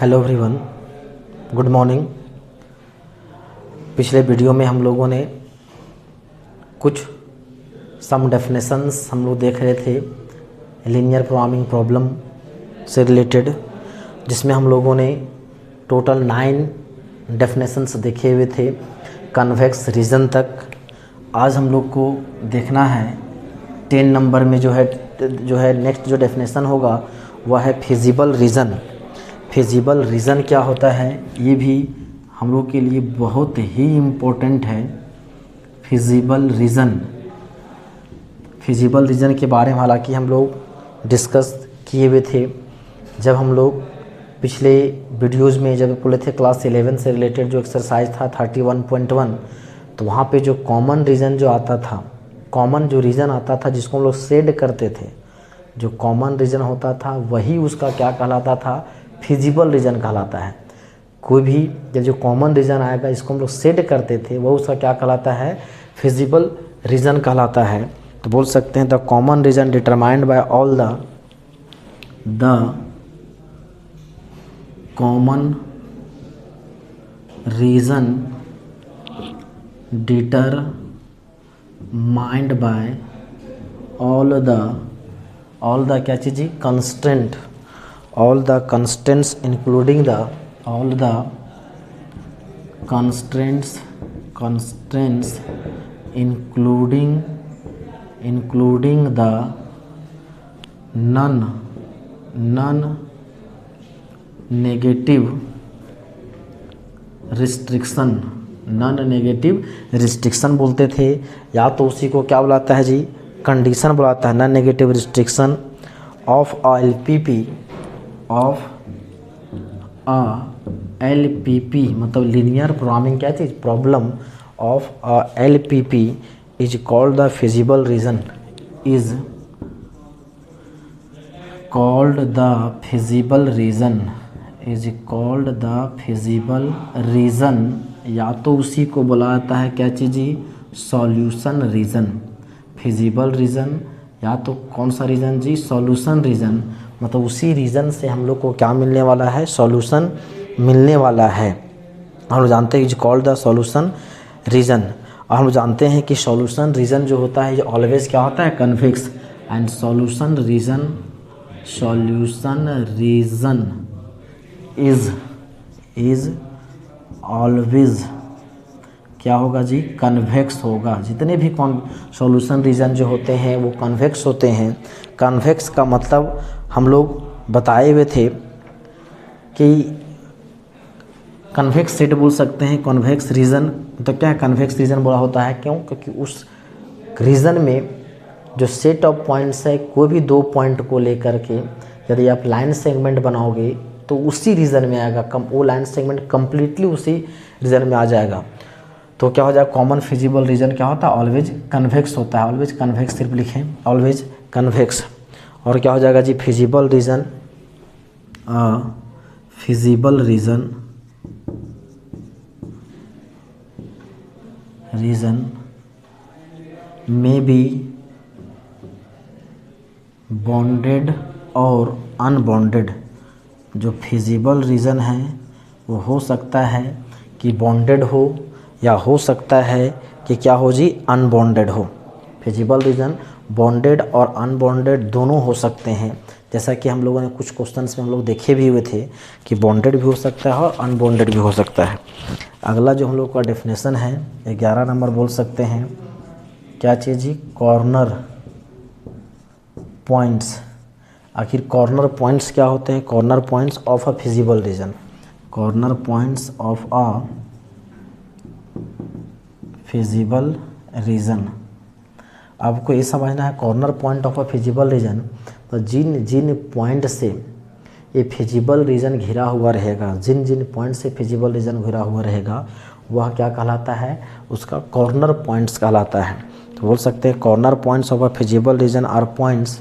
Hello everyone, good morning. पिछले video में हम लोगों ने कुछ सम डेफिनेशंस हम लोग देख रहे थे लीनियर प्रोग्रामिंग प्रॉब्लम से रिलेटेड, जिसमें हम लोगों ने टोटल 9 डेफिनेशंस देखे हुए थे कन्वेक्स रीजन तक। आज हम लोग को देखना है 10 नंबर में जो है नेक्स्ट जो डेफिनेशन होगा वह है फिजिबल रीजन। फिजिबल रीज़न क्या होता है ये भी हम लोग के लिए बहुत ही इम्पोर्टेंट है। फिजिबल रीज़न के बारे में हालांकि हम लोग डिस्कस किए हुए थे जब हम लोग पिछले वीडियोज़ में जब बोले थे क्लास 11 से रिलेटेड जो एक्सरसाइज था 31.1, तो वहाँ पे जो कॉमन रीज़न जो आता था, कॉमन जो रीज़न आता था जिसको हम लोग सेड करते थे, जो कॉमन रीज़न होता था वही उसका क्या कहलाता था, फिजिबल रीज़न कहलाता है। कोई भी जब जो कॉमन रीज़न आएगा इसको हम लोग सेट करते थे वो उसका क्या कहलाता है, फिजिबल रीज़न कहलाता है। तो बोल सकते हैं the common reason determined by all the common reason determined by all the क्या चीज़, constant, all the constraints including the constraints including the non negative restriction बोलते थे, या तो उसी को क्या बुलाता है जी, कंडीशन बुलाता है, non negative restriction of LPP मतलब लीनियर प्रोग्रामिंग क्या चीज़, problem of LPP is called the feasible region, या तो उसी को बोला जाता है क्या चीज़ जी, सॉल्यूशन रीज़न। फिजिबल रीज़न या तो कौन सा रीज़न जी, सॉल्यूशन रीज़न, मतलब उसी रीज़न से हम लोग को क्या मिलने वाला है, सॉल्यूशन मिलने वाला है। हम लोग जानते हैं is called the solution reason, और हम जानते हैं कि सॉल्यूशन रीज़न जो होता है ये ऑलवेज क्या होता है, convex, and solution reason is always क्या होगा जी, कन्वेक्स होगा। जितने भी सॉल्यूशन रीज़न जो होते हैं वो कन्वेक्स होते हैं। कन्वेक्स का मतलब हम लोग बताए हुए थे कि कन्वेक्स सेट बोल सकते हैं, कन्वेक्स रीज़न तो क्या है, कन्वेक्स रीज़न बोला होता है क्यों, क्योंकि उस रीज़न में जो सेट ऑफ पॉइंट्स है, कोई भी 2 पॉइंट को लेकर के यदि आप लाइन सेगमेंट बनाओगे तो उसी रीज़न में आएगा, वो लाइन सेगमेंट कम्प्लीटली उसी रीज़न में आ जाएगा। तो क्या हो जाएगा, कॉमन फिजिबल रीज़न क्या होता है, ऑलवेज कन्वेक्स होता है। ऑलवेज कन्वेक्स सिर्फ लिखें, ऑलवेज कन्वेक्स। और क्या हो जाएगा जी, फिजिबल रीज़न में बी बॉन्डेड और अनबॉन्डेड। जो फिजिबल रीज़न है वो हो सकता है कि बॉन्डेड हो, या हो सकता है कि क्या हो जी, अनबॉन्डेड हो। फिजिबल रीज़न बॉन्डेड और अनबॉन्डेड दोनों हो सकते हैं, जैसा कि हम लोगों ने कुछ क्वेश्चंस में हम लोग देखे भी हुए थे कि बॉन्डेड भी हो सकता है और अनबॉन्डेड भी हो सकता है। अगला जो हम लोग का डेफिनेशन है 11 नंबर बोल सकते हैं, क्या चीज़ जी, कॉर्नर पॉइंट्स। आखिर कॉर्नर पॉइंट्स क्या होते हैं, corner points of a feasible reason, corner points of a feasible reason. आपको ये समझना है corner point of a feasible reason, तो जिन पॉइंट से ये फिजिबल रीज़न घिरा हुआ रहेगा, जिन पॉइंट से फिजिबल रीज़न घिरा हुआ रहेगा वह क्या कहलाता है, उसका कॉर्नर पॉइंट्स कहलाता है। तो बोल सकते हैं corner points of a feasible region are points,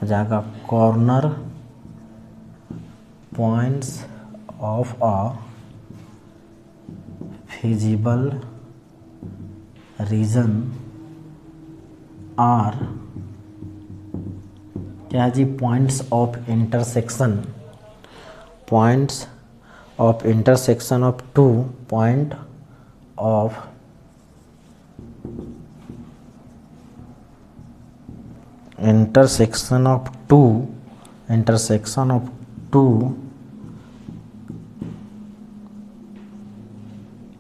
हो जाएगा corner points of a feasible region are क्या है जी, points of intersection points of intersection of two point of intersection of two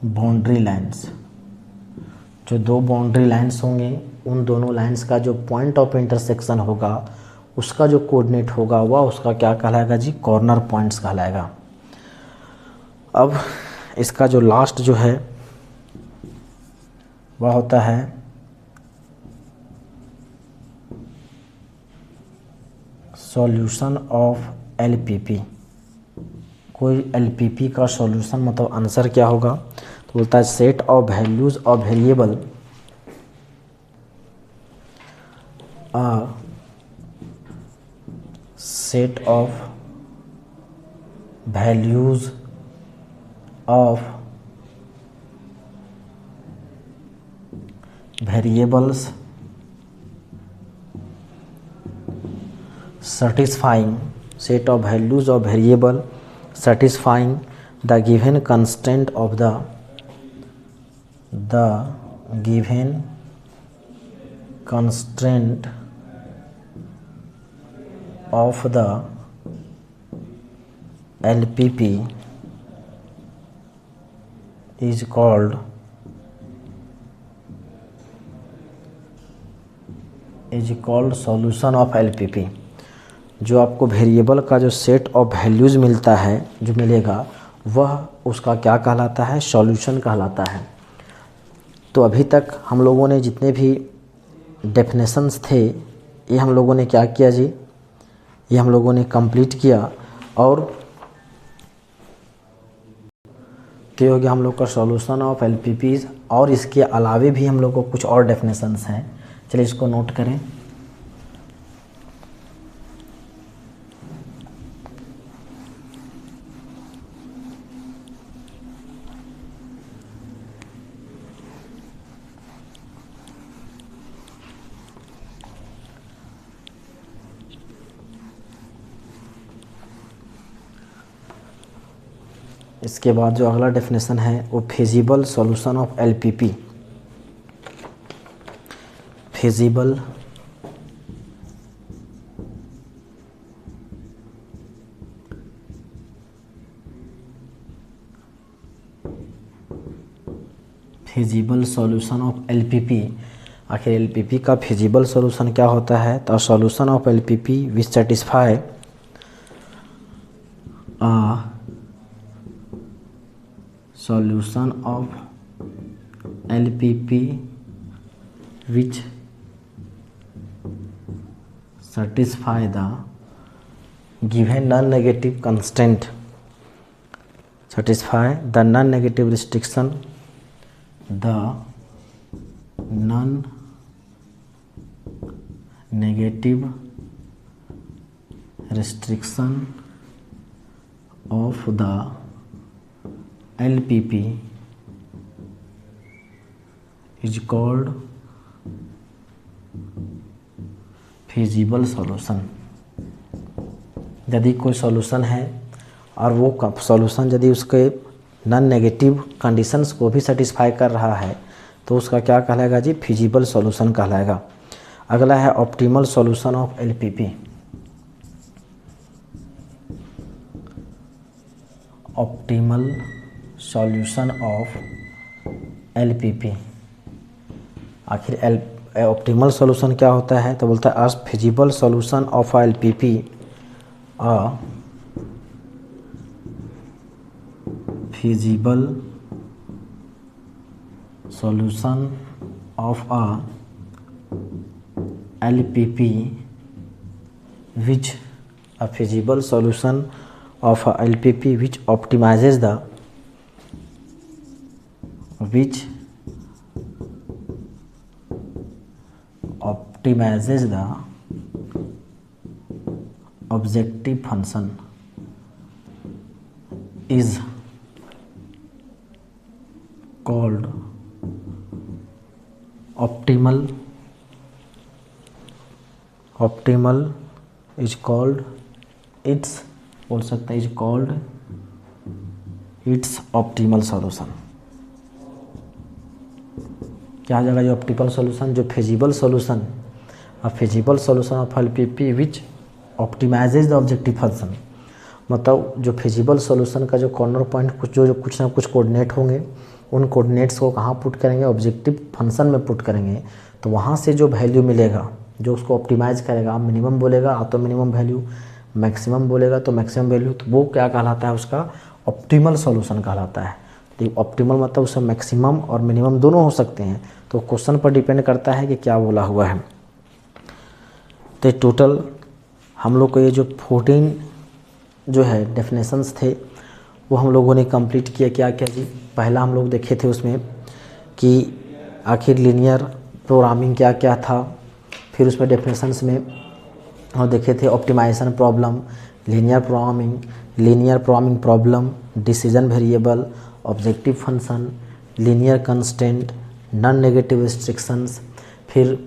boundary lines. जो दो बाउंड्री लाइंस होंगे उन दोनों लाइंस का जो पॉइंट ऑफ इंटरसेक्शन होगा उसका जो कोऑर्डिनेट होगा वह उसका क्या कहलाएगा जी, कॉर्नर पॉइंट्स कहलाएगा। अब इसका जो लास्ट जो है वह होता है सॉल्यूशन ऑफ एलपीपी। कोई एलपीपी का सॉल्यूशन मतलब आंसर क्या होगा, तो बोलता है set of values of variable set of values of variables satisfying set of values of variable satisfying the given constraint of the given constraint of the LPP is called solution of LPP। जो आपको variable का जो set of values मिलता है जो मिलेगा वह उसका क्या कहलाता है, सॉल्यूशन कहलाता है। तो अभी तक हम लोगों ने जितने भी डेफिनेशंस थे ये हम लोगों ने क्या किया जी, ये हम लोगों ने कंप्लीट किया। और क्या हो गया हम लोग का सॉल्यूशन ऑफ एलपीपीज। और इसके अलावे भी हम लोग को कुछ और डेफिनेशंस हैं, चलिए इसको नोट करें। इसके बाद जो अगला डेफिनेशन है वो feasible solution of LPP. Feasible solution of LPP. आखिर एलपीपी का फिजिबल सॉल्यूशन क्या होता है, तो solution of LPP which satisfy solution of LPP which satisfy the given non-negative constraint, satisfy the non-negative restriction, the non-negative restriction of the LPP is called feasible solution। यदि कोई solution है और वो solution यदि उसके नॉन नेगेटिव कंडीशंस को भी satisfy कर रहा है तो उसका क्या कहलाएगा जी, फिजिबल सॉल्यूशन कहलाएगा। अगला है optimal solution of LPP. Optimal solution of LPP. आखिर ऑप्टिमल सॉल्यूशन क्या होता है, तो बोलता है feasible solution of LPP feasible solution of LPP which feasible solution of a LPP which optimizes the objective function is called optimal is called its बोल सकते हैं is called it's optimal solution. क्या आ जाएगा? जो ऑप्टिमल सॉल्यूशन, जो feasible solution, a feasible solution of LPP which optimizes the objective function. मतलब जो फिजिबल सॉल्यूशन का जो कॉर्नर पॉइंट कुछ ना कुछ कोऑर्डिनेट होंगे, उन कोऑर्डिनेट्स को कहाँ पुट करेंगे? ऑब्जेक्टिव फंक्शन में पुट करेंगे। तो वहाँ से जो वैल्यू मिलेगा जो उसको ऑप्टिमाइज़ करेगा, आप मिनिमम बोलेगा तो मिनिमम वैल्यू, मैक्सिमम बोलेगा तो मैक्सिमम वैल्यू, तो वो क्या कहलाता है? उसका ऑप्टिमल सॉल्यूशन कहलाता है। तो ऑप्टिमल मतलब उसमें मैक्सिमम और मिनिमम दोनों हो सकते हैं। तो क्वेश्चन पर डिपेंड करता है कि क्या बोला हुआ है। तो टोटल हम लोग को ये जो 14 जो है डेफिनेशंस थे वो हम लोगों ने कंप्लीट किया। क्या क्या जी? पहला हम लोग देखे थे उसमें कि आखिर लीनियर प्रोग्रामिंग क्या क्या था। फिर उसमें डेफिनेशंस में और देखे थे optimisation problem, linear programming problem, decision variable, objective function, linear constant, non negative restrictions. फिर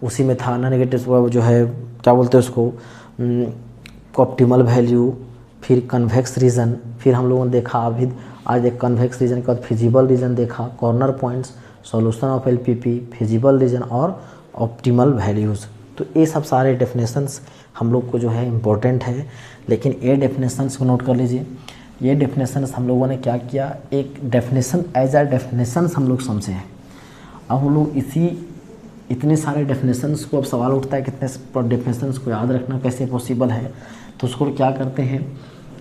उसी में था नॉन नेगेटिव जो है क्या बोलते हैं उसको, ऑप्टिमल वैल्यू, फिर कन्वेक्स रीजन। फिर हम लोगों ने देखा अभी आज एक कन्वेक्स रीजन के बाद फिजिबल रीजन देखा, corner points, solution of LPP, feasible region और ऑप्टिमल वैल्यूज़। तो ये सब सारे डेफिनेशंस हम लोग को जो है इम्पोर्टेंट है। लेकिन ये डेफिनेशंस को नोट कर लीजिए। ये डेफिनेशंस हम लोगों ने क्या किया, एक डेफिनेशन एज अ डेफिनेशंस हम लोग समझे हैं। अब हम लोग इतने सारे डेफिनेशंस को अब सवाल उठता है कितने डेफिनेशंस को याद रखना कैसे पॉसिबल है। तो उसको क्या करते हैं,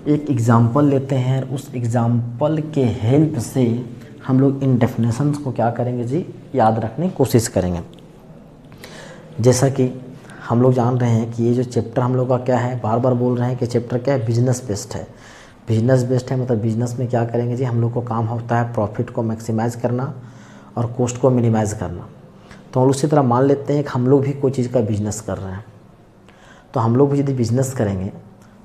एक एग्ज़ाम्पल लेते हैं, उस एग्ज़ाम्पल के हेल्प से हम लोग इन डेफिनेशंस को क्या करेंगे जी, याद रखने की कोशिश करेंगे। जैसा कि हम लोग जान रहे हैं कि ये जो चैप्टर हम लोग का क्या है, बार बार बोल रहे हैं कि चैप्टर क्या है, बिजनेस बेस्ड है। बिजनेस बेस्ड है मतलब बिजनेस में क्या करेंगे जी, हम लोग को काम होता है प्रॉफिट को मैक्सिमाइज़ करना और कॉस्ट को मिनिमाइज़ करना। तो हम उसी तरह मान लेते हैं कि हम लोग भी कोई चीज़ का बिजनेस कर रहे हैं। तो हम लोग भी यदि बिजनेस करेंगे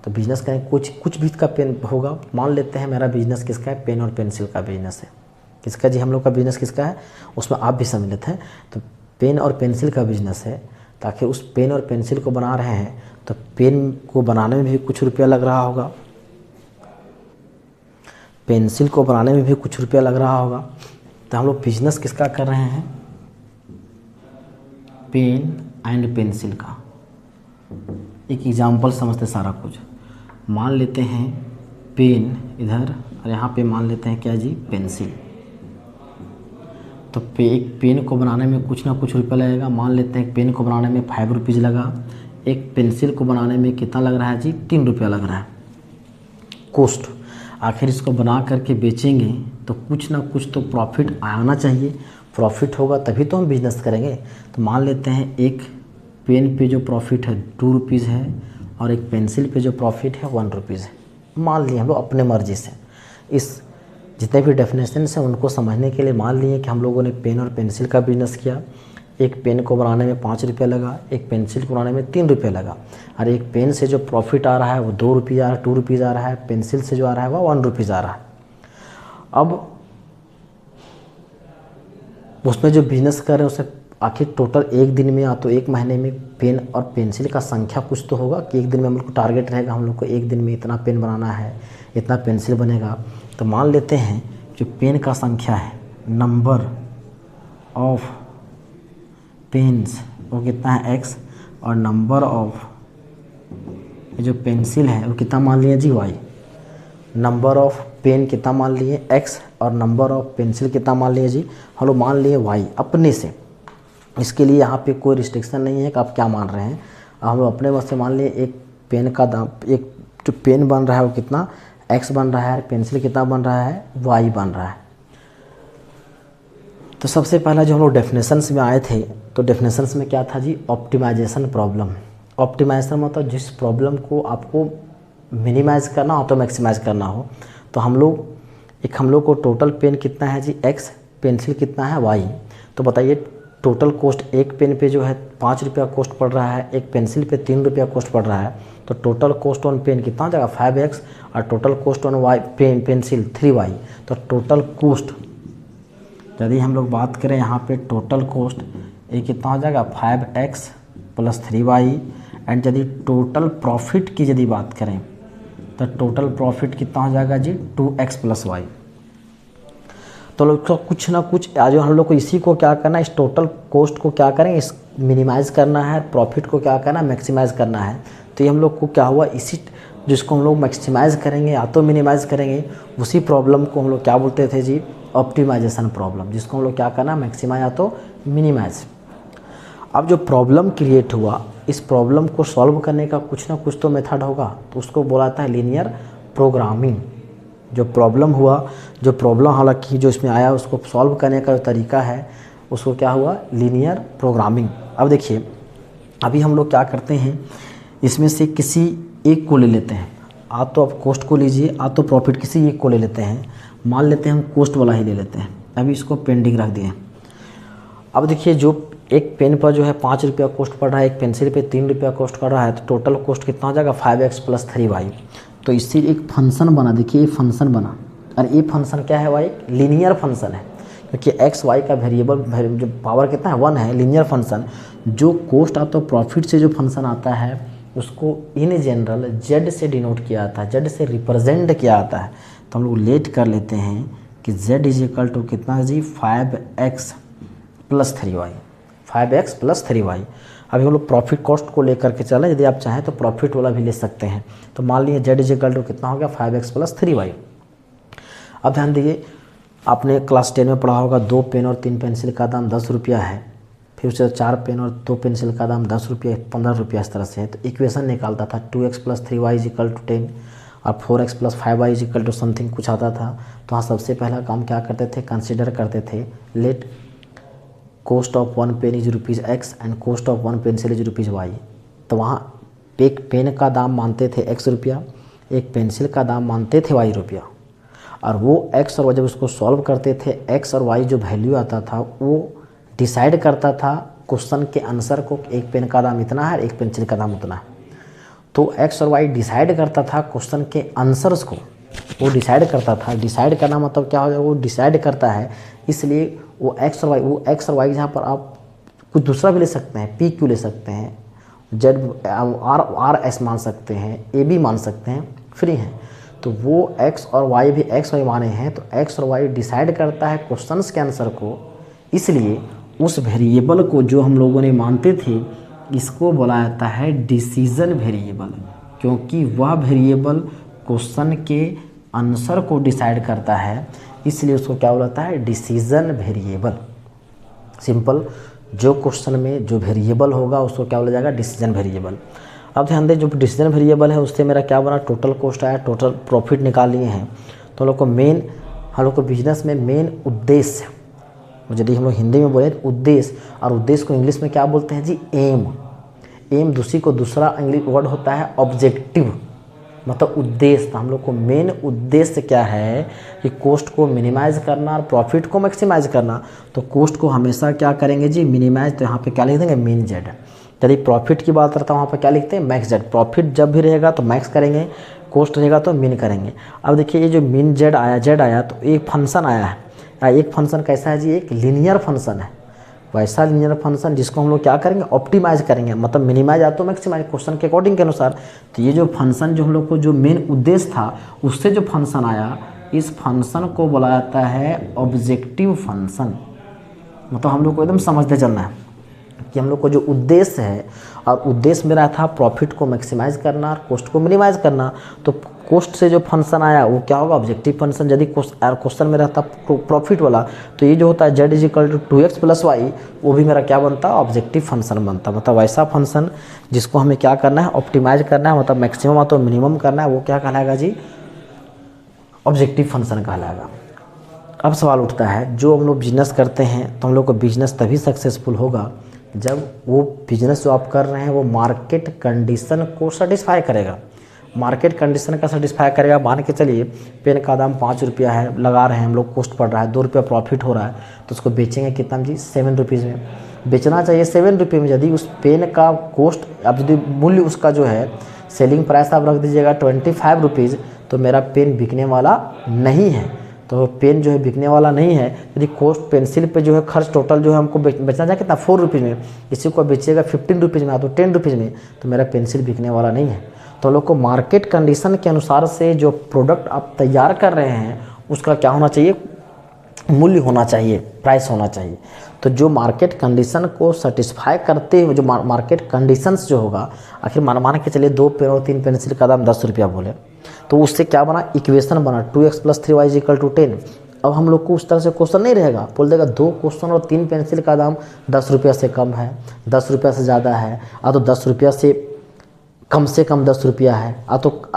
तो बिजनेस करेंगे, कुछ भी का पेन होगा। मान लेते हैं मेरा बिजनेस किसका है, पेन और पेंसिल का बिजनेस है। किसका जी, हम लोग का बिजनेस किसका है, उसमें आप भी समझ लेते हैं। तो पेन और पेंसिल का बिजनेस है। ताकि उस पेन और पेंसिल को बना रहे हैं तो पेन को बनाने में भी कुछ रुपया लग रहा होगा, पेंसिल को बनाने में भी कुछ रुपया लग रहा होगा। तो हम लोग बिजनेस किसका कर रहे हैं, पेन एंड पेंसिल का। एक एग्जांपल समझते सारा कुछ। मान लेते हैं पेन इधर और यहाँ पे मान लेते हैं क्या जी, पेंसिल। तो एक पेन को बनाने में कुछ ना कुछ रुपया लगेगा। मान लेते हैं पेन को बनाने में 5 रुपीज़ लगा। एक पेंसिल को बनाने में कितना लग रहा है जी, 3 रुपया लग रहा है कॉस्ट। आखिर इसको बना करके बेचेंगे तो कुछ ना कुछ तो प्रॉफिट आना चाहिए। प्रॉफिट होगा तभी तो हम बिजनेस करेंगे। तो मान लेते हैं एक पेन पे जो प्रॉफिट है 2 रुपीज़ है और एक पेंसिल पे जो प्रॉफिट है 1 रुपीज़ है। मान लिए हम लोग अपने मर्जी से। इस जितने भी डेफिनेशन हैं उनको समझने के लिए मान लिए कि हम लोगों ने पेन और पेंसिल का बिजनेस किया। एक पेन को बनाने में 5 रुपया लगा, एक पेंसिल को बनाने में 3 रुपया लगा। और एक पेन से जो प्रॉफिट आ रहा है वो 2 रुपये आ रहा है, 2 रुपीज़ आ रहा है। पेंसिल से जो आ रहा है वो 1 रुपीज़ आ रहा है। अब उसमें जो बिजनेस कर रहे हैं उसमें आखिर टोटल एक दिन में या तो एक महीने में पेन और पेंसिल का संख्या कुछ तो होगा कि एक दिन में हम लोग को टारगेट रहेगा, हम लोग को एक दिन में इतना पेन बनाना है, इतना पेंसिल बनेगा। तो मान लेते हैं जो पेन का संख्या है, नंबर ऑफ पेन्स वो कितना है x, और नंबर ऑफ जो पेंसिल है वो कितना मान लिए जी y। नंबर ऑफ पेन कितना मान लिए x और नंबर ऑफ पेंसिल कितना मान लिए जी, हम लोग मान लिए y अपने से। इसके लिए यहाँ पे कोई रिस्ट्रिक्शन नहीं है कि आप क्या मान रहे हैं। हम लोग अपने बस से मान लिए एक पेन का दाम, एक जो पेन बन रहा है वो कितना x बन रहा है, पेंसिल कितना बन रहा है y बन रहा है। तो सबसे पहला जो हम लोग डेफिनेशंस में आए थे तो डेफिनेशंस में क्या था जी, ऑप्टिमाइजेशन प्रॉब्लम। ऑप्टिमाइजेशन मतलब जिस प्रॉब्लम को आपको मिनिमाइज़ करना हो तो मैक्सिमाइज़ करना हो। तो हम लोग को टोटल पेन कितना है जी x, पेंसिल कितना है y। तो बताइए टोटल कॉस्ट एक पेन पे जो है 5 रुपया कॉस्ट पड़ रहा है, एक पेंसिल पे 3 रुपया कॉस्ट पड़ रहा है। तो टोटल कॉस्ट ऑन पेन कितना हो जाएगा 5x और total cost on y pencil 3y। तो टोटल कॉस्ट यदि हम लोग बात करें यहाँ पे टोटल कॉस्ट ये कितना हो जाएगा 5x + 3y। एंड यदि टोटल प्रॉफिट की यदि बात करें तो टोटल प्रॉफिट कितना हो जाएगा जी 2x प्लस वाई। तो लोग तो कुछ ना कुछ आज हम लोग को इसी को क्या करना है, इस टोटल कॉस्ट को क्या करेंगे, इस मिनिमाइज़ करना है, प्रॉफिट को क्या करना है, मैक्सिमाइज़ करना है। तो ये हम लोग को क्या हुआ, इसी जिसको हम लोग मैक्सिमाइज़ करेंगे या तो मिनिमाइज़ करेंगे, उसी प्रॉब्लम को हम लोग क्या बोलते थे जी, ऑप्टिमाइजेशन प्रॉब्लम, जिसको हम लोग क्या करना, मैक्सिमाइज या तो मिनिमाइज। अब जो प्रॉब्लम क्रिएट हुआ, इस प्रॉब्लम को सॉल्व करने का कुछ ना कुछ तो मेथड होगा, तो उसको बोला जाता है लीनियर प्रोग्रामिंग। जो प्रॉब्लम हुआ, जो प्रॉब्लम हालांकि जो इसमें आया उसको सॉल्व करने का जो तरीका है उसको क्या हुआ, लीनियर प्रोग्रामिंग। अब देखिए, अभी हम लोग क्या करते हैं, इसमें से किसी एक को ले लेते हैं, आ तो आप कॉस्ट को लीजिए, आ तो प्रॉफिट, किसी एक को ले लेते हैं। मान लेते हैं हम कॉस्ट वाला ही ले लेते हैं, अभी इसको पेंडिंग रख दिए। अब देखिए, जो एक पेन पर जो है 5 रुपया कॉस्ट पड़ रहा है, एक पेंसिल पे 3 रुपया कॉस्ट पड़ रहा है, तो टोटल कॉस्ट कितना हो जाएगा 5x प्लस 3y। तो इससे एक फंक्शन बना, देखिए ये फंक्शन बना, और ये फंक्शन क्या है भाई, लीनियर फंक्शन है, क्योंकि एक्स वाई का वेरिएबल जो पावर कितना है 1 है, लीनियर फंक्शन। जो कॉस्ट आता है प्रॉफिट से जो फंक्शन आता है उसको इन जनरल जेड से डिनोट किया जाता है, जेड से रिप्रेजेंट किया जाता है। तो हम लोग लेट कर लेते हैं कि z इज इक्वल टू कितना जी 5x plus 3y, 5x plus 3y। अभी हम लोग प्रॉफिट कॉस्ट को लेकर के चलें, यदि आप चाहें तो प्रॉफिट वाला भी ले सकते हैं। तो मान लीजिए z इज इक्वल टू कितना हो गया 5x प्लस 3y। अब ध्यान दीजिए, आपने क्लास 10 में पढ़ा होगा 2 पेन और 3 पेंसिल का दाम 10 रुपया है, फिर उससे 4 पेन और 2 पेंसिल का दाम 10 रुपया 15 रुपया, इस तरह से है। तो इक्वेशन निकालता था 2x plus 3y is equal to 10 और 4x plus 5y is equal to something कुछ आता था। तो हाँ, सबसे पहला काम क्या करते थे, कंसिडर करते थे, let cost of 1 pen is ₹x and cost of 1 pencil is ₹y। तो वहाँ एक पेन का दाम मानते थे x रुपया, एक पेंसिल का दाम मानते थे y रुपया, और वो x और y जब उसको सॉल्व करते थे, x और y जो वैल्यू आता था वो डिसाइड करता था क्वेश्चन के आंसर को, एक पेन का दाम इतना है, एक पेंसिल का दाम उतना है। तो x और y डिसाइड करता था क्वेश्चन के आंसर्स को, वो डिसाइड करता था। डिसाइड करना मतलब क्या हो जाए, वो डिसाइड करता है, इसलिए वो x और y जहाँ पर आप कुछ दूसरा भी ले सकते हैं, p क्यू ले सकते हैं, z आर एस मान सकते हैं, ए बी मान सकते हैं, फ्री हैं। तो वो x और y भी x और y माने हैं, तो x और y डिसाइड करता है क्वेश्चंस के आंसर को, इसलिए उस वेरिएबल को जो हम लोगों ने मानते थे, इसको बोला जाता है डिसीजन वेरिएबल, क्योंकि वह वेरिएबल क्वेश्चन के आंसर को डिसाइड करता है, इसलिए उसको क्या बोला जाता है, डिसीजन वेरिएबल। सिंपल, जो क्वेश्चन में जो वेरिएबल होगा उसको क्या बोला जाएगा, डिसीजन वेरिएबल। अब ध्यान दें, जो डिसीजन वेरिएबल है उससे मेरा क्या बना, टोटल कॉस्ट आया, टोटल प्रॉफिट निकाल लिए हैं। तो हम लोग को बिजनेस में मेन उद्देश्य, यदि हम लोग हिंदी में बोले तो उद्देश्य, और उद्देश्य को इंग्लिश में क्या बोलते हैं जी, एम। दूसरी को दूसरा इंग्लिश वर्ड होता है ऑब्जेक्टिव, मतलब उद्देश्य। तो हम लोग को मेन उद्देश्य क्या है कि कॉस्ट को मिनिमाइज करना और प्रॉफिट को मैक्सिमाइज करना। तो कॉस्ट को हमेशा क्या करेंगे जी, मिनिमाइज। तो यहाँ पे क्या लिख देंगे, मिन जेड। यदि प्रॉफिट की बात करता हूँ, वहाँ पर क्या लिखते हैं, मैक्स जेड। प्रॉफिट जब भी रहेगा तो मैक्स करेंगे, कॉस्ट रहेगा तो मिन करेंगे। अब देखिए, ये जो मिन जेड आया, जेड आया, तो एक फंक्शन आया है। एक फंक्शन कैसा है जी, एक लीनियर फंक्शन है। वैसा लीनियर फंक्शन जिसको हम लोग क्या करेंगे, ऑप्टिमाइज करेंगे, मतलब मिनिमाइज या तो मैक्सिमाइज क्वेश्चन के अकॉर्डिंग के अनुसार। तो ये जो फंक्शन जो हम लोग को जो मेन उद्देश्य था उससे जो फंक्शन आया, इस फंक्शन को बोला जाता है ऑब्जेक्टिव फंक्शन। मतलब हम लोग को एकदम समझते चलना है कि हम लोग को जो उद्देश्य है, और उद्देश्य मेरा था प्रॉफिट को मैक्सिमाइज करना और कॉस्ट को मिनिमाइज करना। तो कॉस्ट से जो फंक्शन आया वो क्या होगा, ऑब्जेक्टिव फंक्शन। यदि क्वेश्चन में रहता प्रॉफिट वाला, तो ये जो होता है z is equal to 2x plus y, वो भी मेरा क्या बनता है, ऑब्जेक्टिव फंक्शन बनता। मतलब वैसा फंक्शन जिसको हमें क्या करना है, ऑप्टिमाइज करना है, मतलब मैक्सिमम तो मिनिमम करना है, वो क्या कहलाएगा जी, ऑब्जेक्टिव फंक्शन कहलाएगा। अब सवाल उठता है, जो हम लोग बिजनेस करते हैं तो हम लोग को बिजनेस तभी सक्सेसफुल होगा जब वो बिजनेस जो आप कर रहे हैं वो मार्केट कंडीशन को सेटिस्फाई करेगा। मार्केट कंडीशन का सेटिस्फाई करेगा। मान के चलिए, पेन का दाम 5 रुपया है, लगा रहे हैं हम लोग, कॉस्ट पड़ रहा है 2 रुपया प्रॉफिट हो रहा है, तो उसको बेचेंगे कितना जी, 7 रुपीज़ में बेचना चाहिए। 7 रुपये में यदि उस पेन का कॉस्ट, अब यदि मूल्य उसका जो है सेलिंग प्राइस आप रख दीजिएगा 25 रुपीज़, तो मेरा पेन बिकने वाला नहीं है। तो पेन जो है बिकने वाला नहीं है। यदि कॉस्ट पेंसिल पे जो है खर्च टोटल जो है हमको बेचना चाहिए कितना, 4 रुपीज़ में, इसी को बेचिएगा 15 रुपीज़ में, तो 10 रुपीज़ में, तो मेरा पेंसिल बिकने वाला नहीं है। तो लोग को मार्केट कंडीशन के अनुसार से जो प्रोडक्ट आप तैयार कर रहे हैं उसका क्या होना चाहिए, मूल्य होना चाहिए, प्राइस होना चाहिए। तो जो मार्केट कंडीशन को सेटिस्फाई करते हुए जो मार्केट कंडीशंस जो होगा, आखिर मान के चलिए 2 पेन और 3 पेंसिल का दाम 10 रुपया बोले, तो उससे क्या बना, इक्वेशन बना 2x + 3y = 10। अब हम लोग को उस तरह से क्वेश्चन नहीं रहेगा, बोल देगा 2 क्वेश्चन और 3 पेंसिल का दाम 10 रुपया से कम है, 10 रुपया से ज़्यादा है, तो 10 रुपया से कम 10 रुपया है, तो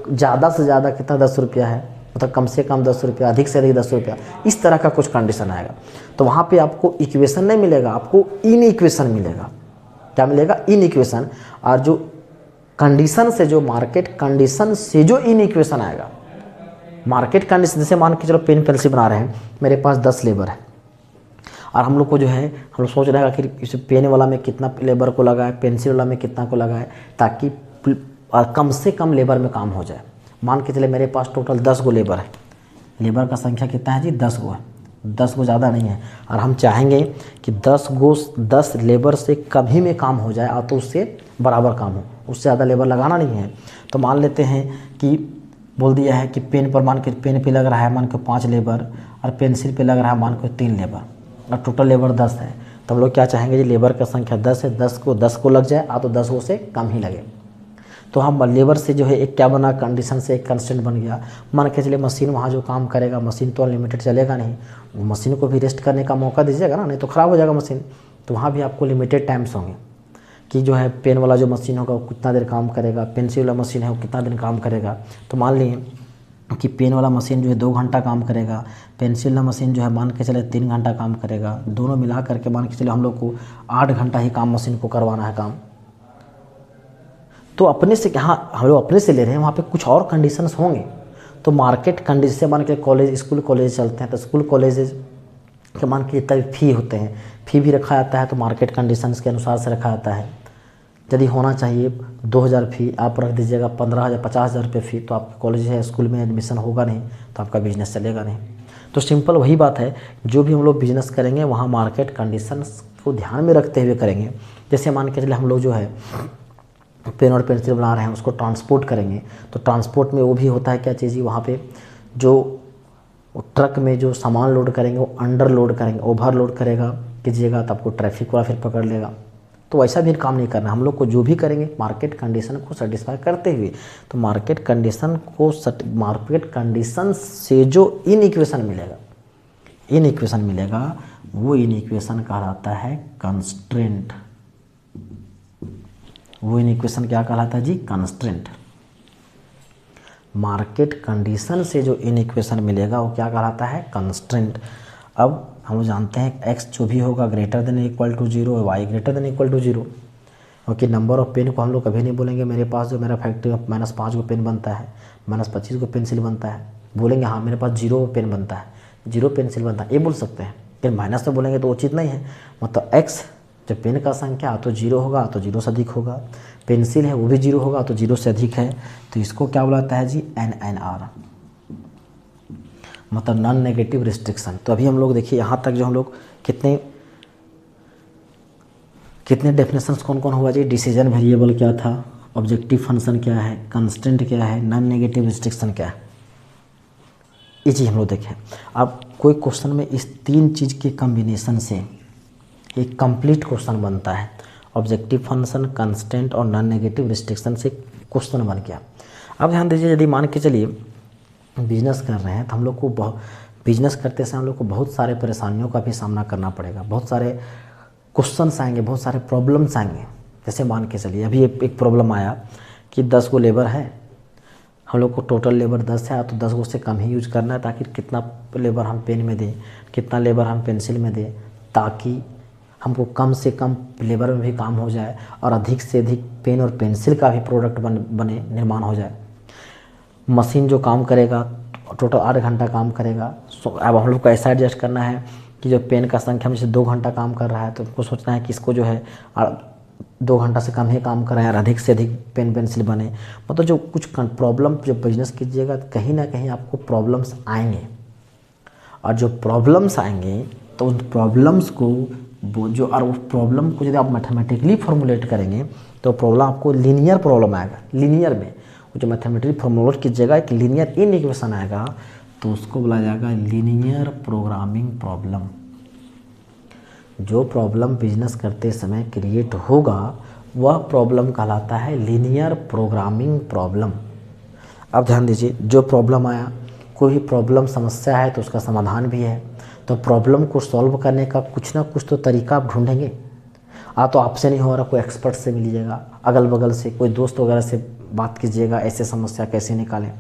ज़्यादा से ज़्यादा कितना 10 रुपया है, मतलब कम से कम 10 रुपया, अधिक से अधिक 10 रुपया, इस तरह का कुछ कंडीशन आएगा। तो वहाँ पे आपको इक्वेशन नहीं मिलेगा, आपको इन इक्वेशन मिलेगा। क्या मिलेगा, इन इक्वेशन। और जो कंडीशन से, जो मार्केट कंडीशन से जो इन इक्वेशन आएगा, मार्केट कंडीशन, जैसे मान के चलो पेन पेंसिल बना रहे हैं, मेरे पास 10 लेबर है और हम लोग को जो है, हम लोग सोच रहे हैं कि इस पेन वाला में कितना लेबर को लगाए, पेंसिल वाला में कितना को लगाए, ताकि कम से कम लेबर में काम हो जाए। मान के चले मेरे पास टोटल 10 गो लेबर है, लेबर का संख्या कितना है जी, 10 गो है, 10 गो ज़्यादा नहीं है, और हम चाहेंगे कि 10 लेबर से कम ही में काम हो जाए, तो उससे बराबर काम हो, उससे ज़्यादा लेबर लगाना नहीं है। तो मान लेते हैं कि बोल दिया है कि पेन पर, मान के पेन पे लग रहा है मान के 5 लेबर, और पेंसिल पे लग रहा है मान के 3 लेबर, और टोटल लेबर 10 है। तो हम लोग क्या चाहेंगे जी, लेबर का संख्या 10 है, 10 को लग जाए, तो 10 गो से कम ही लगे। तो हम लेबर से जो है एक क्या बना, कंडीशन से एक कंस्टेंट बन गया। मान के चलिए मशीन वहाँ जो काम करेगा, मशीन तो अनलिमिटेड चलेगा नहीं, मशीन को भी रेस्ट करने का मौका दीजिएगा ना, नहीं तो ख़राब हो जाएगा मशीन। तो वहाँ भी आपको लिमिटेड टाइम्स होंगे कि जो है पेन वाला जो मशीन होगा वो कितना देर काम करेगा, पेंसिल वाला मशीन है वो कितना दिन काम करेगा। तो मान लीजिए कि पेन वाला मशीन जो है 2 घंटा काम करेगा, पेंसिल वाला मशीन जो है मान के चले 3 घंटा काम करेगा, दोनों मिला करके मान के चले हम लोग को 8 घंटा ही काम मशीन को करवाना है काम। तो अपने से, हाँ हम लोग अपने से ले रहे हैं, वहाँ पे कुछ और कंडीशंस होंगे। तो मार्केट कंडीशन से मान के कॉलेज, स्कूल कॉलेज चलते हैं, तो स्कूल कॉलेजेस के मान के जितना भी फ़ी होते हैं, फ़ी भी रखा जाता है, तो मार्केट कंडीशंस के अनुसार से रखा जाता है। यदि होना चाहिए 2000 फ़ी, आप रख दीजिएगा 15,000 50,000 रुपये फ़ी, तो आपके कॉलेज है स्कूल में एडमिशन होगा नहीं, तो आपका बिजनेस चलेगा नहीं। तो सिंपल वही बात है, जो भी हम लोग बिजनेस करेंगे वहाँ मार्केट कंडीशंस को ध्यान में रखते हुए करेंगे। जैसे मान के चलिए हम लोग जो है पेन और पेंसिल बना रहे हैं, उसको ट्रांसपोर्ट करेंगे, तो ट्रांसपोर्ट में वो भी होता है क्या चीज़, वहाँ पे जो ट्रक में जो सामान लोड करेंगे वो अंडर लोड करेंगे, ओवर लोड करेगा कीजिएगा, तो आपको ट्रैफिक वाला फिर पकड़ लेगा। तो ऐसा भी काम नहीं करना, हम लोग को जो भी करेंगे मार्केट कंडीशन को सेटिस्फाई करते हुए। तो मार्केट कंडीशन से जो इन इक्वेशन मिलेगा, वो इन इक्वेशन कहलाता है कंस्ट्रेंट। वो इन इक्वेशन क्या कहलाता है जी, कंस्ट्रेंट। मार्केट कंडीशन से जो इन इक्वेशन मिलेगा वो क्या कहलाता है, कंस्ट्रेंट। अब हम जानते हैं x जो भी होगा greater than equal to 0, y greater than equal to 0। Okay, number of pen को हम लोग कभी नहीं बोलेंगे मेरे पास जो मेरा फैक्ट्री में -5 गो पेन बनता है, -25 गो पेंसिल बनता है, बोलेंगे हाँ मेरे पास 0 पेन बनता है, 0 पेंसिल बनता है, ये बोल सकते हैं। लेकिन माइनस में बोलेंगे तो उचित नहीं है। मतलब x जब पेन का संख्या तो 0 होगा तो 0 से अधिक होगा, पेंसिल है वो भी 0 होगा तो 0 से अधिक है, तो इसको क्या बुलाता है जी, NNR, मतलब नॉन नेगेटिव रिस्ट्रिक्शन। तो अभी हम लोग देखिए यहाँ तक जो हम लोग कितने डेफिनेशंस कौन कौन हुआ जी, डिसीजन वेरिएबल क्या था, ऑब्जेक्टिव फंक्शन क्या है, कंस्टेंट क्या है, नॉन नेगेटिव रिस्ट्रिक्शन क्या है, ये चीज़ हम लोग देखें। अब कोई क्वेश्चन में इस 3 चीज़ के कम्बिनेशन से एक कंप्लीट क्वेश्चन बनता है, ऑब्जेक्टिव फंक्शन, कंस्टेंट और नॉन नेगेटिव रिस्ट्रिक्शन से क्वेश्चन बन गया। अब ध्यान दीजिए, यदि मान के चलिए बिजनेस कर रहे हैं तो हम लोग को बिजनेस करते समय हम लोग को बहुत सारे परेशानियों का भी सामना करना पड़ेगा, बहुत सारे क्वेश्चंस आएंगे, बहुत सारे प्रॉब्लम्स आएंगे। जैसे मान के चलिए अभी एक प्रॉब्लम आया कि 10 गो लेबर है, हम लोग को टोटल लेबर 10 है, तो 10 गो से कम ही यूज करना है, ताकि कितना लेबर हम पेन में दें, कितना लेबर हम पेंसिल में दें, ताकि हमको कम से कम लेबर में भी काम हो जाए और अधिक से अधिक पेन और पेंसिल का भी प्रोडक्ट बने निर्माण हो जाए। मशीन जो काम करेगा टोटल 8 घंटा काम करेगा। अब हम लोग को ऐसा एडजस्ट करना है कि जो पेन का संख्या में जैसे 2 घंटा काम कर रहा है, तो हमको सोचना है कि इसको जो है 2 घंटा से कम ही काम कराएं और अधिक से अधिक पेन पेंसिल बने। मतलब जो कुछ प्रॉब्लम, जो बिजनेस कीजिएगा कहीं ना कहीं आपको प्रॉब्लम्स आएंगे, और जो प्रॉब्लम्स आएंगे तो उन प्रॉब्लम्स को वो जो, और उस प्रॉब्लम को यदि आप मैथमेटिकली फॉर्मुलेट करेंगे तो प्रॉब्लम आपको लीनियर प्रॉब्लम आएगा। लीनियर में वो जो मैथमेटिकल फॉर्मूला की जगह एक लीनियर इन इक्वेशन आएगा तो उसको बोला जाएगा लीनियर प्रोग्रामिंग प्रॉब्लम। जो प्रॉब्लम बिजनेस करते समय क्रिएट होगा वह प्रॉब्लम कहलाता है लीनियर प्रोग्रामिंग प्रॉब्लम। अब ध्यान दीजिए, जो प्रॉब्लम आया, कोई भी प्रॉब्लम समस्या है तो उसका समाधान भी है, तो प्रॉब्लम को सॉल्व करने का कुछ ना कुछ तो तरीका आप ढूंढेंगे। तो आपसे नहीं हो रहा, कोई एक्सपर्ट से मिलिएगा, अगल बगल से कोई दोस्त वगैरह से बात कीजिएगा, ऐसे समस्या कैसे निकालें।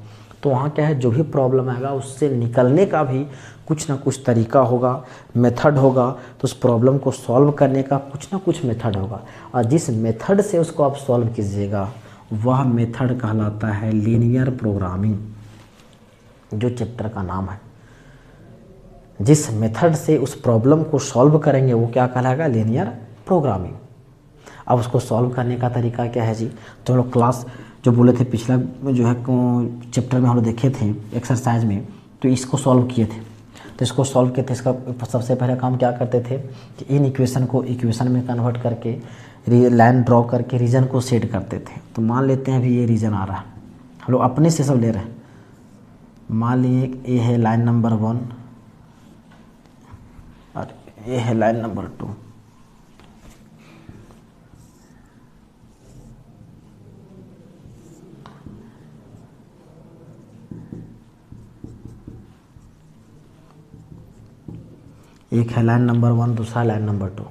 तो वहाँ क्या है, जो भी प्रॉब्लम आएगा उससे निकलने का भी कुछ ना कुछ तरीका होगा, मेथड होगा। तो उस प्रॉब्लम को सॉल्व करने का कुछ ना कुछ मेथड होगा, और जिस मेथड से उसको आप सॉल्व कीजिएगा वह मेथड कहलाता है लीनियर प्रोग्रामिंग, जो चैप्टर का नाम है। जिस मेथड से उस प्रॉब्लम को सॉल्व करेंगे वो क्या कहलाएगा, लीनियर प्रोग्रामिंग। अब उसको सॉल्व करने का तरीका क्या है जी, तो हम लोग क्लास जो बोले थे पिछला जो है चैप्टर में हम लोग देखे थे एक्सरसाइज में, तो इसको सॉल्व किए थे। तो इसको सॉल्व किए थे, इसका सबसे पहले काम क्या करते थे कि इन इक्वेशन को इक्वेशन में कन्वर्ट करके लाइन ड्रॉ करके रीजन को सेट करते थे। तो मान लेते हैं अभी ये रीजन आ रहा है, हम लोग अपने से सब ले रहे हैं। मान लीजिए ये है लाइन नंबर 1 और ये है लाइन नंबर 2। एक है लाइन नंबर 1, दूसरा लाइन नंबर 2।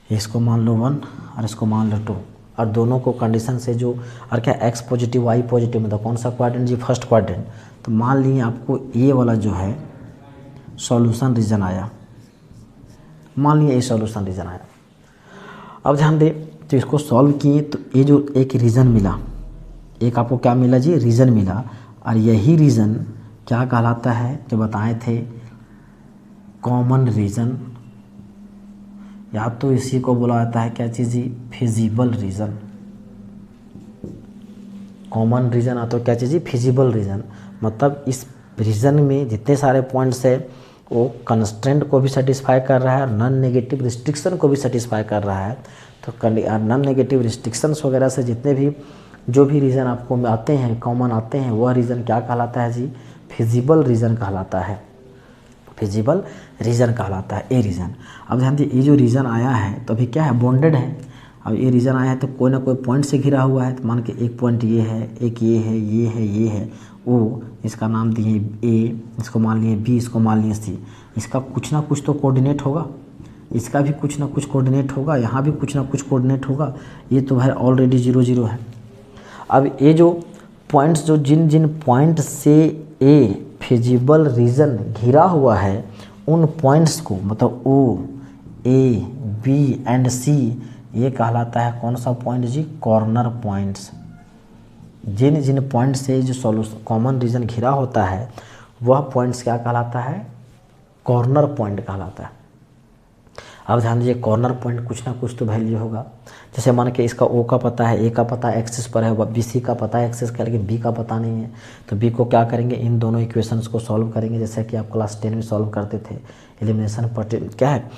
इसको मान लो 1 और इसको मान लो 2, और दोनों को कंडीशन से जो और क्या x पॉजिटिव y पॉजिटिव, मतलब कौन सा क्वाड्रेंट जी, फर्स्ट क्वाड्रेंट। तो मान लीजिए आपको ये वाला जो है सॉल्यूशन रीजन आया, मान लीजिए ये सॉल्यूशन रीजन आया। अब ध्यान दें, तो इसको सॉल्व किए तो ये जो एक रीजन मिला, एक आपको क्या मिला जी, रीजन मिला। और यही रीजन क्या कहलाता है, जो बताए थे कॉमन रीजन, या तो इसी को बोला जाता है क्या चीज़ जी, फिजिबल रीजन। कॉमन रीजन आता है क्या चीज़ जी, फिजिबल रीजन। मतलब इस रीजन में जितने सारे पॉइंट्स है वो कंस्ट्रेंट को भी सेटिस्फाई कर रहा है, नॉन नेगेटिव रिस्ट्रिक्शन को भी सेटिस्फाई कर रहा है। तो नॉन नेगेटिव रिस्ट्रिक्शंस वगैरह से जितने भी जो भी रीजन आपको आते हैं, कॉमन आते हैं, वह रीजन क्या कहलाता है जी, फिजिबल रीजन कहलाता है। फिजिबल रीजन कहलाता है ए रीजन। अब ध्यान दीजिए, ये जो रीजन आया है तो अभी क्या है, बॉन्डेड है। अब ये रीजन आया है तो कोई ना कोई पॉइंट से घिरा हुआ है। तो मान के एक पॉइंट ये है, एक ये है, ये है, ये है, ओ, इसका नाम दिए ए, इसको मान लिए बी, इसको मान लिए सी। इसका कुछ ना कुछ तो कोऑर्डिनेट होगा, इसका भी कुछ ना कुछ कोऑर्डिनेट होगा, यहाँ भी कुछ ना कुछ कोऑर्डिनेट होगा। ये तो है ऑलरेडी 0 0 है। अब ये जो पॉइंट्स, जो जिन जिन पॉइंट से ए फिजिबल रीजन घिरा हुआ है, उन पॉइंट्स को, मतलब ओ, ए, बी एंड सी, ये कहलाता है कौन सा पॉइंट जी, कॉर्नर पॉइंट्स। जिन जिन पॉइंट से जो सॉल्यूशन कॉमन रीजन घिरा होता है वह पॉइंट्स क्या कहलाता है, कॉर्नर पॉइंट कहलाता है। अब ध्यान दीजिए, कॉर्नर पॉइंट कुछ ना कुछ तो वैल्यू होगा। जैसे मान के इसका ओ का पता है, ए का पता एक्सिस पर है, बी सी का पता है एक्सिस का, लेकिन बी का पता नहीं है। तो बी को क्या करेंगे, इन दोनों इक्वेशंस को सॉल्व करेंगे, जैसे कि आप क्लास 10 में सॉल्व करते थे। एलिमिनेशन क्या है,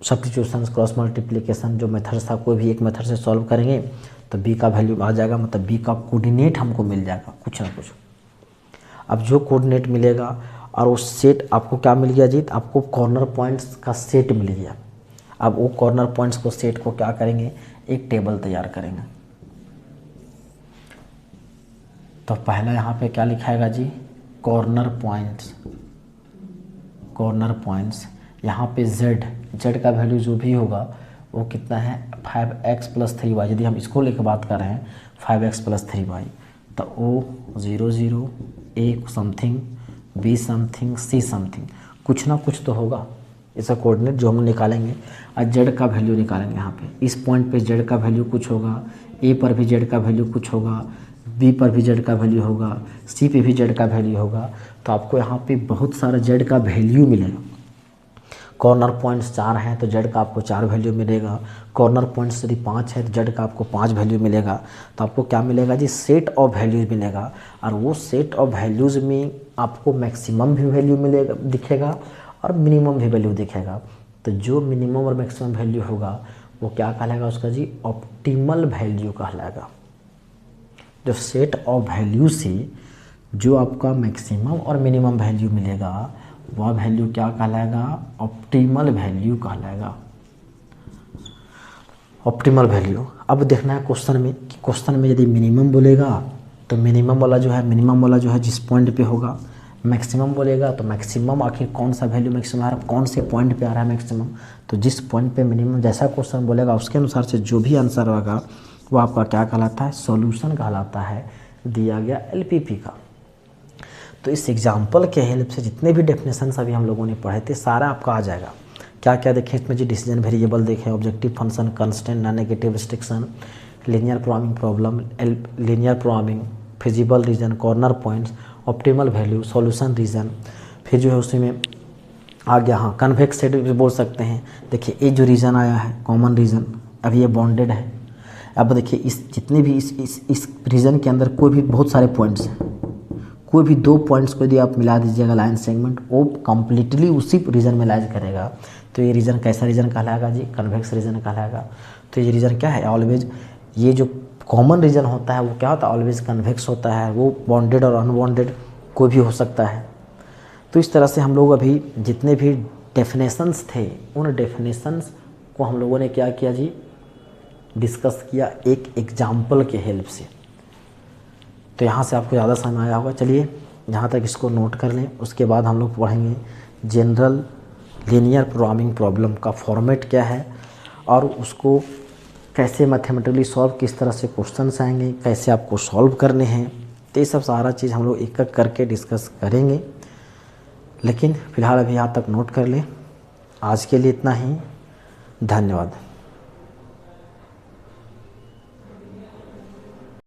सब्स्टिट्यूशन, क्रॉस मल्टीप्लिकेशन, जो मेथड्स था, कोई भी एक मेथड से सॉल्व करेंगे तो बी का वैल्यू आ जाएगा, मतलब बी का कोऑर्डिनेट हमको मिल जाएगा कुछ ना कुछ। अब जो कोऑर्डिनेट मिलेगा और वो सेट आपको क्या मिल गया जी, आपको कॉर्नर पॉइंट्स का सेट मिल गया। अब वो कॉर्नर पॉइंट्स को सेट को क्या करेंगे, एक टेबल तैयार करेंगे। तो पहला यहाँ पे क्या लिखाएगा जी, कॉर्नर पॉइंट्स। कॉर्नर पॉइंट्स यहाँ पे z का वैल्यू जो भी होगा वो कितना है, 5x + 3y। यदि हम इसको लेकर बात कर रहे हैं 5x + 3y, तो o 0 0, a something, b something, c something, कुछ ना कुछ तो होगा। इसका कोऑर्डिनेट जो हम निकालेंगे और z का वैल्यू निकालेंगे। यहाँ पे इस पॉइंट पे z का वैल्यू कुछ होगा, a पर भी z का वैल्यू कुछ होगा, b पर भी z का वैल्यू होगा, c पे भी z का वैल्यू होगा। तो आपको यहाँ पे बहुत सारा z का वैल्यू मिलेगा। कॉर्नर पॉइंट्स 4 हैं तो z का आपको 4 वैल्यू मिलेगा। कॉर्नर पॉइंट्स यदि 5 है तो z का आपको 5 वैल्यू मिलेगा। तो आपको क्या मिलेगा जी, सेट ऑफ वैल्यूज़ मिलेगा। और वो सेट ऑफ वैल्यूज़ में आपको मैक्सिमम भी वैल्यू मिलेगा, दिखेगा, और मिनिमम भी वैल्यू दिखेगा। तो जो मिनिमम और मैक्सिमम वैल्यू होगा वो क्या कहलाएगा उसका जी, ऑप्टिमल वैल्यू कहलाएगा। जो सेट ऑफ वैल्यू से जो आपका मैक्सिमम और मिनिमम वैल्यू मिलेगा वह वैल्यू क्या कहलाएगा? ऑप्टिमल वैल्यू कहलाएगा। Optimal value. अब देखना है क्वेश्चन में कि क्वेश्चन में यदि मिनिमम बोलेगा तो मिनिमम वाला जो है जिस पॉइंट पे होगा, मैक्सिमम बोलेगा तो मैक्सिमम आखिर कौन सा वैल्यू मैक्सिमम आ रहा है, कौन से पॉइंट पे आ रहा है मैक्सिमम, तो जिस पॉइंट पे मिनिमम जैसा क्वेश्चन बोलेगा उसके अनुसार से जो भी आंसर होगा वो आपका क्या कहलाता है? सॉल्यूशन कहलाता है दिया गया एलपीपी का। तो इस एग्जाम्पल के हेल्प से जितने भी डेफिनेशन अभी हम लोगों ने पढ़े थे सारा आपका आ जाएगा। क्या क्या देखें इसमें जी? डिसीजन वेरिएबल देखें, objective function, constant, non negative restriction, linear programming problem, linear programming, feasible region, corner points, optimal value, solution region, फिर जो है उसी में आ गया हाँ कन्वेक्स सेट भी बोल सकते हैं। देखिए ये जो रीजन आया है कॉमन रीजन, अब ये बॉन्डेड है। अब देखिए इस जितने भी इस रीजन के अंदर कोई भी बहुत सारे पॉइंट्स हैं, कोई भी 2 पॉइंट्स को यदि आप मिला दीजिएगा लाइन सेगमेंट वो कम्प्लीटली उसी रीजन में लाइज करेगा। तो ये रीजन कैसा रीजन कहलाएगा जी? कन्वेक्स रीजन कहलाएगा। तो ये रीजन क्या है? ऑलवेज ये जो कॉमन रीजन होता है वो क्या होता है? ऑलवेज कन्वेक्स होता है। वो बॉन्डेड और अनबॉन्डेड कोई भी हो सकता है। तो इस तरह से हम लोग अभी जितने भी डेफिनेशंस थे उन डेफिनेशंस को हम लोगों ने क्या किया जी? डिस्कस किया एक एग्जाम्पल के हेल्प से। तो यहाँ से आपको ज़्यादा समझ आया होगा। चलिए यहाँ तक इसको नोट कर लें, उसके बाद हम लोग पढ़ेंगे जनरल लीनियर प्रोग्रामिंग प्रॉब्लम का फॉर्मेट क्या है और उसको कैसे मैथमेटिकली सॉल्व, किस तरह से क्वेश्चंस आएंगे, कैसे आपको सॉल्व करने हैं। तो ये सब सारा चीज़ हम लोग एक एक करके डिस्कस करेंगे। लेकिन फ़िलहाल अभी यहाँ तक नोट कर लें। आज के लिए इतना ही। धन्यवाद।